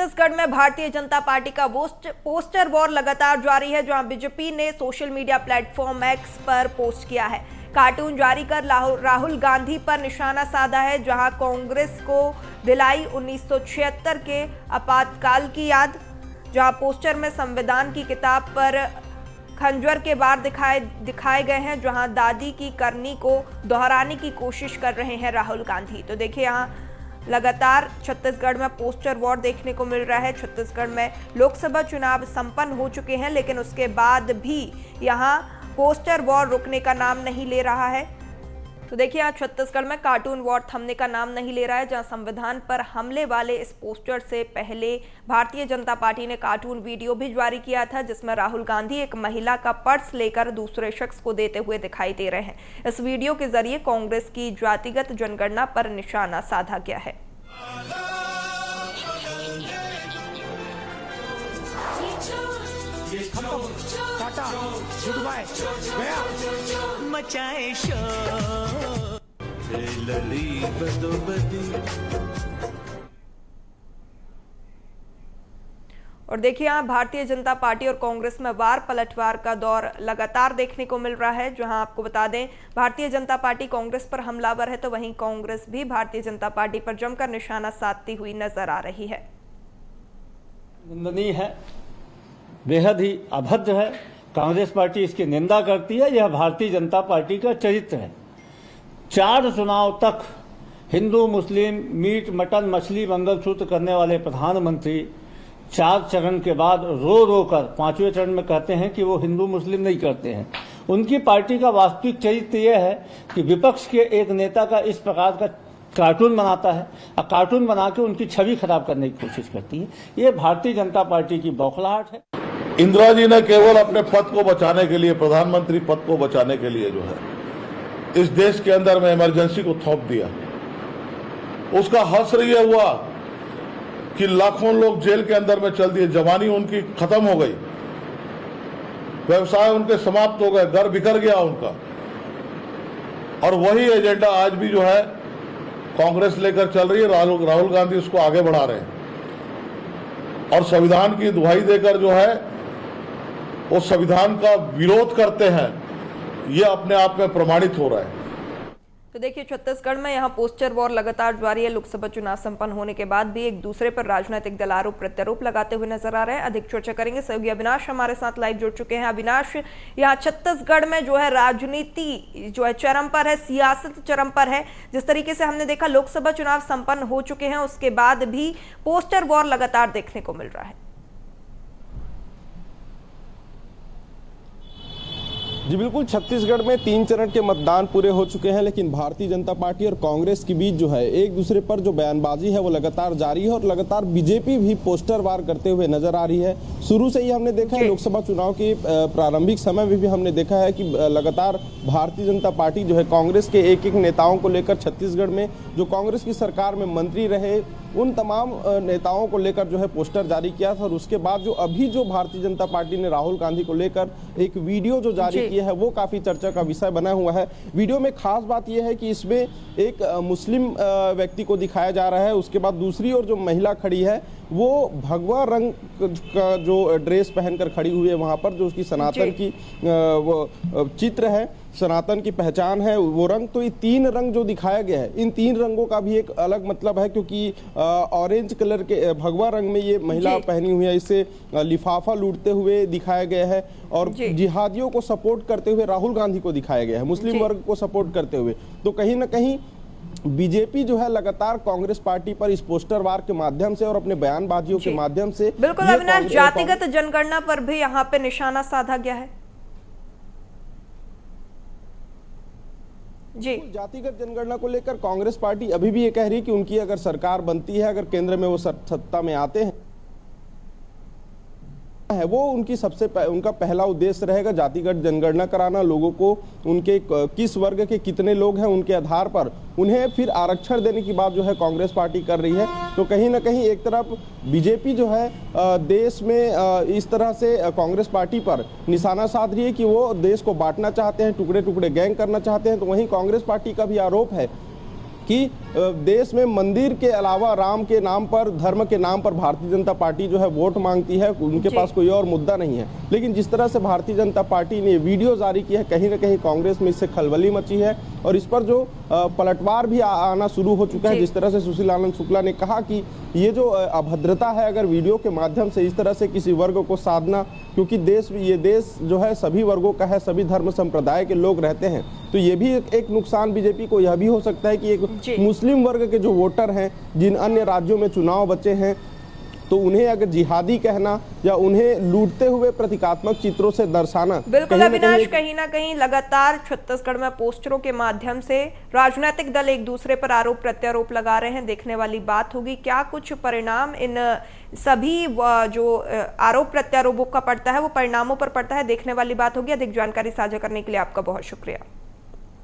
छत्तीसगढ़ में भारतीय जनता पार्टी का poster war लगातार जारी है, जहां बीजेपी ने सोशल मीडिया प्लेटफॉर्म एक्स पर पोस्ट किया है। कार्टून जारी कर राहुल गांधी पर निशाना साधा है, जहां कांग्रेस को दिलाई 1976 के आपातकाल की याद। जहां पोस्टर में संविधान की किताब पर खंजर के वार दिखाए गए हैं, जहां दादी की करनी को दोहराने की कोशिश कर रहे हैं राहुल गांधी। तो देखिए, यहाँ लगातार छत्तीसगढ़ में पोस्टर वॉर देखने को मिल रहा है। छत्तीसगढ़ में लोकसभा चुनाव संपन्न हो चुके हैं, लेकिन उसके बाद भी यहाँ पोस्टर वॉर रुकने का नाम नहीं ले रहा है। तो देखिए, यहाँ छत्तीसगढ़ में कार्टून वॉर थमने का नाम नहीं ले रहा है, जहां संविधान पर हमले वाले इस पोस्टर से पहले भारतीय जनता पार्टी ने कार्टून वीडियो भी जारी किया था, जिसमें राहुल गांधी एक महिला का पर्स लेकर दूसरे शख्स को देते हुए दिखाई दे रहे हैं। इस वीडियो के जरिए कांग्रेस की जातिगत जनगणना पर निशाना साधा गया है। मचाए शोर लड़ी बदोबदी। और देखिए, यहाँ भारतीय जनता पार्टी और कांग्रेस में वार पलटवार का दौर लगातार देखने को मिल रहा है। जहां आपको बता दें, भारतीय जनता पार्टी कांग्रेस पर हमलावर है, तो वहीं कांग्रेस भी भारतीय जनता पार्टी पर जमकर निशाना साधती हुई नजर आ रही है। निंदनीय है, बेहद ही अभद्र है। कांग्रेस पार्टी इसकी निंदा करती है। यह भारतीय जनता पार्टी का चरित्र है। 4 चुनाव तक हिंदू मुस्लिम मीट मटन मछली मंगलसूत्र करने वाले प्रधानमंत्री 4 चरण के बाद रो रो कर 5वें चरण में कहते हैं कि वो हिंदू मुस्लिम नहीं करते हैं। उनकी पार्टी का वास्तविक चरित्र यह है कि विपक्ष के एक नेता का इस प्रकार का कार्टून बनाता है और कार्टून बना के उनकी छवि खराब करने की कोशिश करती है। ये भारतीय जनता पार्टी की बौखलाहट है। इंदिरा जी ने केवल अपने पद को बचाने के लिए, प्रधानमंत्री पद को बचाने के लिए जो है इस देश के अंदर में इमरजेंसी को थोप दिया। उसका हश्र यह हुआ कि लाखों लोग जेल के अंदर में चल दिए, जवानी उनकी खत्म हो गई, व्यवसाय उनके समाप्त हो गए, घर बिखर गया उनका। और वही एजेंडा आज भी जो है कांग्रेस लेकर चल रही है। राहुल गांधी उसको आगे बढ़ा रहे हैं और संविधान की दुहाई देकर जो है वो संविधान का विरोध करते हैं। ये अपने आप में प्रमाणित हो रहा है। तो देखिए, छत्तीसगढ़ में यहाँ पोस्टर वॉर लगातार जारी है। लोकसभा चुनाव संपन्न होने के बाद भी एक दूसरे पर राजनीतिक दल आरोप प्रत्यारोप लगाते हुए नजर आ रहे हैं। अधिक चर्चा करेंगे। सहयोगी अविनाश हमारे साथ लाइव जुड़ चुके हैं। अविनाश, यहाँ छत्तीसगढ़ में जो है राजनीति जो है चरम पर है, सियासत चरम पर है। जिस तरीके से हमने देखा लोकसभा चुनाव संपन्न हो चुके हैं, उसके बाद भी पोस्टर वॉर लगातार देखने को मिल रहा है। जी बिल्कुल, छत्तीसगढ़ में 3 चरण के मतदान पूरे हो चुके हैं, लेकिन भारतीय जनता पार्टी और कांग्रेस के बीच जो है एक दूसरे पर जो बयानबाजी है वो लगातार जारी है और लगातार बीजेपी भी पोस्टर वार करते हुए नजर आ रही है। शुरू से ही हमने देखा है, लोकसभा चुनाव के प्रारंभिक समय में भी हमने देखा है कि लगातार भारतीय जनता पार्टी जो है कांग्रेस के एक एक नेताओं को लेकर छत्तीसगढ़ में जो कांग्रेस की सरकार में मंत्री रहे उन तमाम नेताओं को लेकर जो है पोस्टर जारी किया था। और उसके बाद जो अभी जो भारतीय जनता पार्टी ने राहुल गांधी को लेकर एक वीडियो जो जारी किया है वो काफी चर्चा का विषय बना हुआ है। वीडियो में खास बात यह है कि इसमें एक मुस्लिम व्यक्ति को दिखाया जा रहा है। उसके बाद दूसरी ओर जो महिला खड़ी है वो भगवा रंग का जो ड्रेस पहनकर खड़ी हुई है, वहां पर जो उसकी सनातन की वो चित्र है, सनातन की पहचान है वो रंग। तो ये 3 रंग जो दिखाया गया है, इन 3 रंगों का भी एक अलग मतलब है, क्योंकि ऑरेंज कलर के भगवा रंग में ये महिला पहनी हुई है, इसे लिफाफा लूटते हुए दिखाया गया है और जिहादियों को सपोर्ट करते हुए राहुल गांधी को दिखाया गया है, मुस्लिम वर्ग को सपोर्ट करते हुए। तो कहीं ना कहीं बीजेपी जो है लगातार कांग्रेस पार्टी पर इस पोस्टर वार के माध्यम से और अपने बयानबाजियों के माध्यम से बिल्कुल अविनाश, जातिगत जनगणना पर भी यहाँ पे निशाना साधा गया है। जी, जातिगत जनगणना को लेकर कांग्रेस पार्टी अभी भी ये कह रही है कि उनकी अगर सरकार बनती है, अगर केंद्र में वो सत्ता में आते हैं, वो उनका पहला उद्देश्य रहेगा जातिगत जनगणना कराना, लोगों को उनके किस वर्ग के कितने लोग हैं उनके आधार पर उन्हें फिर आरक्षण देने की बात जो है कांग्रेस पार्टी कर रही है। तो कहीं ना कहीं एक तरफ बीजेपी जो है देश में इस तरह से कांग्रेस पार्टी पर निशाना साध रही है कि वो देश को बांटना चाहते हैं, टुकड़े टुकड़े गैंग करना चाहते हैं। तो वहीं कांग्रेस पार्टी का भी आरोप है कि देश में मंदिर के अलावा राम के नाम पर, धर्म के नाम पर भारतीय जनता पार्टी जो है वोट मांगती है, उनके पास कोई और मुद्दा नहीं है। लेकिन जिस तरह से भारतीय जनता पार्टी ने वीडियो जारी की है, कहीं ना कहीं कांग्रेस में इससे खलबली मची है और इस पर जो पलटवार भी आना शुरू हो चुका है। जिस तरह से सुशील आनंद शुक्ला ने कहा कि ये जो अभद्रता है, अगर वीडियो के माध्यम से इस तरह से किसी वर्ग को साधना, क्योंकि ये देश जो है सभी वर्गों का है, सभी धर्म संप्रदाय के लोग रहते हैं, तो ये भी एक नुकसान बीजेपी को यह भी हो सकता है कि एक मुस्लिम वर्ग के जो वोटर हैं, जिन अन्य राज्यों में चुनाव बचे हैं, तो उन्हें अगर जिहादी कहना या उन्हें लूटते हुए प्रतीकात्मक चित्रों से दर्शाना। बिल्कुल अविनाश, कहीं ना कहीं लगातार छत्तीसगढ़ में पोस्टरों के माध्यम से राजनीतिक दल एक दूसरे पर आरोप प्रत्यारोप लगा रहे हैं। देखने वाली बात होगी क्या कुछ परिणाम इन सभी जो आरोप प्रत्यारोपों का पड़ता है वो परिणामों पर पड़ता है। देखने वाली बात होगी। अधिक जानकारी साझा करने के लिए आपका बहुत शुक्रिया।